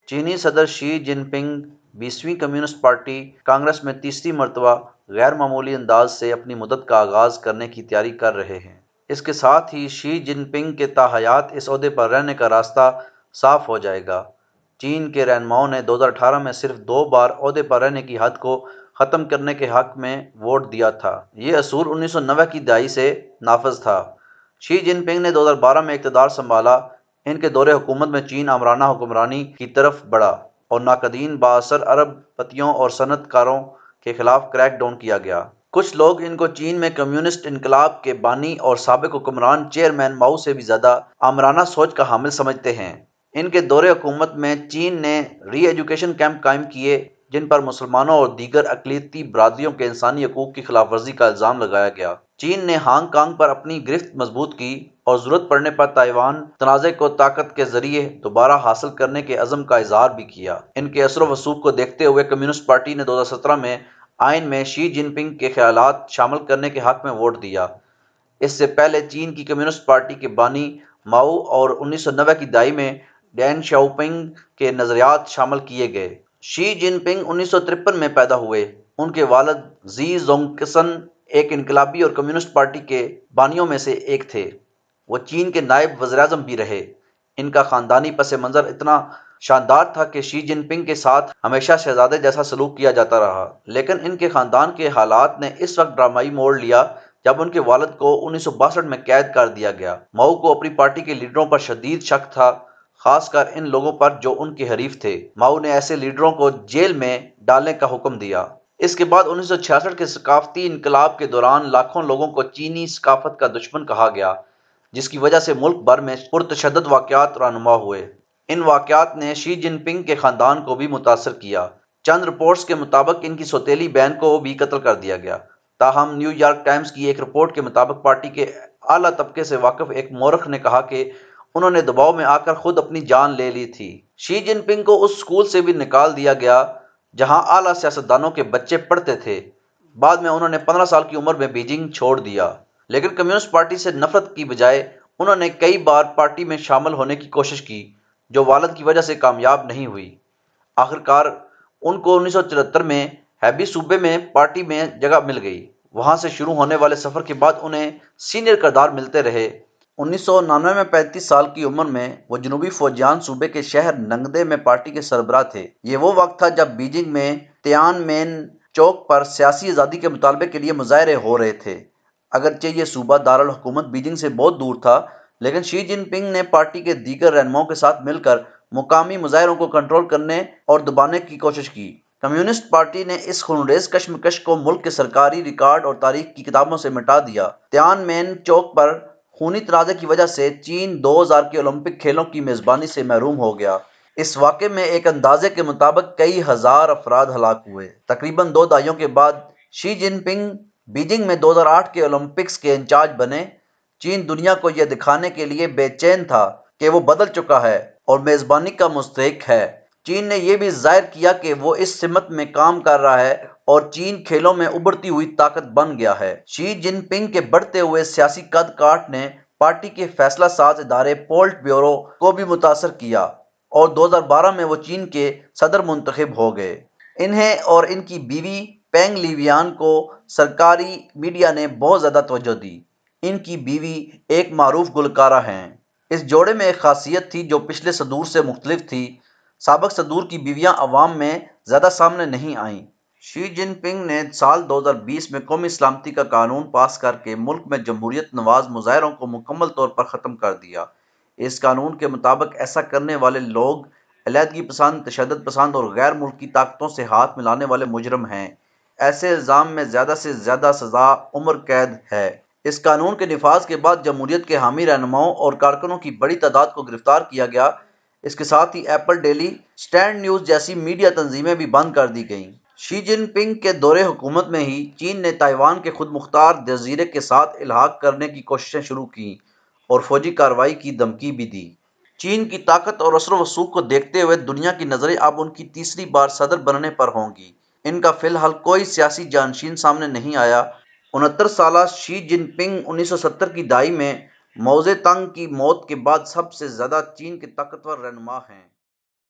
چینی صدر شی جن پنگ 20ویں کمیونسٹ پارٹی کانگریس میں تیسری مرتبہ غیر معمولی انداز سے اپنی مدت کا آغاز کرنے کی تیاری کر رہے ہیں۔ اس کے ساتھ ہی شی جن پنگ کے تاحیات اس عہدے پر رہنے کا راستہ صاف ہو جائے گا۔ چین کے رہنماؤں نے 2018 میں صرف 2 بار عہدے پر رہنے کی حد کو ختم کرنے کے حق میں ووٹ دیا تھا۔ یہ اصول 1990 کی دہائی سے نافذ تھا۔ شی جن پنگ نے 2012 میں اقتدار سنبھالا۔ ان کے دور حکومت میں چین آمرانہ حکمرانی کی طرف بڑھا اور ناقدین بااثر ارب پتیوں اور صنعت کاروں کے خلاف کریک ڈاؤن کیا گیا۔ کچھ لوگ ان کو چین میں کمیونسٹ انقلاب کے بانی اور سابق حکمران چیئرمین ماؤ سے بھی زیادہ آمرانہ سوچ کا حامل سمجھتے ہیں۔ ان کے دور حکومت میں چین نے ری ایجوکیشن کیمپ قائم کیے جن پر مسلمانوں اور دیگر اقلیتی برادریوں کے انسانی حقوق کی خلاف ورزی کا الزام لگایا گیا۔ چین نے ہانگ کانگ پر اپنی گرفت مضبوط کی اور ضرورت پڑنے پر تائیوان تنازع کو طاقت کے ذریعے دوبارہ حاصل کرنے کے عزم کا اظہار بھی کیا۔ ان کے اثر و رسوخ کو دیکھتے ہوئے کمیونسٹ پارٹی نے 2017 میں آئین میں شی جن پنگ کے خیالات شامل کرنے کے حق میں ووٹ دیا۔ اس سے پہلے چین کی کمیونسٹ پارٹی کے بانی ماؤ اور 1990 کی دہائی میں ڈین شیاؤپنگ کے نظریات شامل کیے گئے۔ شی جن پنگ 1953 میں پیدا ہوئے۔ ان کے والد زی زونگکسن ایک انقلابی اور کمیونسٹ پارٹی کے بانیوں میں سے ایک تھے۔ وہ چین کے نائب وزیر اعظم بھی رہے۔ ان کا خاندانی پس منظر اتنا شاندار تھا کہ شی جن پنگ کے ساتھ ہمیشہ شہزادے جیسا سلوک کیا جاتا رہا، لیکن ان کے خاندان کے حالات نے اس وقت ڈرامائی موڑ لیا جب ان کے والد کو 1962 میں قید کر دیا گیا۔ ماؤ کو اپنی پارٹی کے لیڈروں پر شدید شک تھا، خاص کر ان لوگوں پر جو ان کے حریف تھے۔ ماؤ نے ایسے لیڈروں کو جیل میں ڈالنے کا حکم دیا۔ اس کے بعد 1966 کے ثقافتی انقلاب کے دوران لاکھوں لوگوں کو چینی ثقافت کا دشمن کہا گیا، جس کی وجہ سے ملک بھر میں پرتشدد واقعات رونما ہوئے۔ ان واقعات نے شی جن پنگ کے خاندان کو بھی متاثر کیا۔ چند رپورٹس کے مطابق ان کی سوتیلی بہن کو بھی قتل کر دیا گیا۔ تاہم نیو یارک ٹائمز کی ایک رپورٹ کے مطابق پارٹی کے اعلیٰ طبقے سے واقف ایک مورخ نے کہا کہ انہوں نے دباؤ میں آ کر خود اپنی جان لے لی تھی۔ شی جن پنگ کو اس اسکول سے بھی نکال دیا گیا جہاں اعلیٰ سیاستدانوں کے بچے پڑھتے تھے۔ بعد میں انہوں نے 15 سال کی عمر میں بیجنگ چھوڑ دیا، لیکن کمیونسٹ پارٹی سے نفرت کی بجائے انہوں نے کئی بار پارٹی میں شامل ہونے کی کوشش کی، جو والد کی وجہ سے کامیاب نہیں ہوئی۔ آخرکار ان کو 1974 میں ہیبی صوبے میں پارٹی میں جگہ مل گئی۔ وہاں سے شروع ہونے والے سفر کے بعد انہیں سینئر کردار ملتے رہے۔ 1999 میں 35 سال کی عمر میں وہ جنوبی فوجیان صوبے کے شہر ننگدے میں پارٹی کے سربراہ تھے۔ یہ وہ وقت تھا جب بیجنگ میں تیان مین چوک پر سیاسی آزادی کے مطالبے کے لیے مظاہرے ہو رہے تھے۔ اگرچہ یہ صوبہ دارالحکومت بیجنگ سے بہت دور تھا، لیکن شی جن پنگ نے پارٹی کے دیگر رہنماؤں کے ساتھ مل کر مقامی مظاہروں کو کنٹرول کرنے اور دبانے کی کوشش کی۔ کمیونسٹ پارٹی نے اس خونریز کشمکش کو ملک کے سرکاری ریکارڈ اور تاریخ کی کتابوں سے مٹا دیا۔ تیان مین چوک پر خونی تنازع کی وجہ سے چین 2000 کے اولمپک کھیلوں کی میزبانی سے محروم ہو گیا۔ اس واقعے میں ایک اندازے کے مطابق کئی ہزار افراد ہلاک ہوئے۔ تقریباً 2 دہائیوں کے بعد شی جن پنگ بیجنگ میں 2008 کے اولمپکس کے انچارج بنے۔ چین دنیا کو یہ دکھانے کے لیے بے چین تھا کہ وہ بدل چکا ہے اور میزبانی کا مستحق ہے۔ چین نے یہ بھی ظاہر کیا کہ وہ اس سمت میں کام کر رہا ہے اور چین کھیلوں میں ابھرتی ہوئی طاقت بن گیا ہے۔ شی جن پنگ کے بڑھتے ہوئے سیاسی قد کاٹ نے پارٹی کے فیصلہ ساز ادارے پولٹ بیورو کو بھی متاثر کیا اور 2012 میں وہ چین کے صدر منتخب ہو گئے۔ انہیں اور ان کی بیوی پینگ لیویان کو سرکاری میڈیا نے بہت زیادہ توجہ دی۔ ان کی بیوی ایک معروف گلوکارہ ہیں۔ اس جوڑے میں ایک خاصیت تھی جو پچھلے صدور سے مختلف تھی۔ سابق صدور کی بیویاں عوام میں زیادہ سامنے نہیں آئیں۔ شی جن پنگ نے سال 2020 میں قومی سلامتی کا قانون پاس کر کے ملک میں جمہوریت نواز مظاہروں کو مکمل طور پر ختم کر دیا۔ اس قانون کے مطابق ایسا کرنے والے لوگ علیحدگی پسند، تشدد پسند اور غیر ملکی طاقتوں سے ہاتھ ملانے والے مجرم ہیں۔ ایسے الزام میں زیادہ سے زیادہ سزا عمر قید ہے۔ اس قانون کے نفاذ کے بعد جمہوریت کے حامی رہنماؤں اور کارکنوں کی بڑی تعداد کو گرفتار کیا گیا۔ اس کے ساتھ ہی ایپل ڈیلی، سٹینڈ نیوز جیسی میڈیا تنظیمیں بھی بند کر دی گئیں۔ شی جن پنگ کے دور حکومت میں ہی چین نے تائیوان کے خود مختار جزیرے کے ساتھ الحاق کرنے کی کوششیں شروع کیں اور فوجی کارروائی کی دھمکی بھی دی۔ چین کی طاقت اور اثر و رسوخ کو دیکھتے ہوئے دنیا کی نظریں اب ان کی تیسری بار صدر بننے پر ہوں گی۔ ان کا فی الحال کوئی سیاسی جانشین سامنے نہیں آیا۔ 69 سالہ شی جن پنگ 1970 کی دہائی میں ماؤ زے تونگ کی موت کے بعد سب سے زیادہ چین کے طاقتور رہنما ہیں۔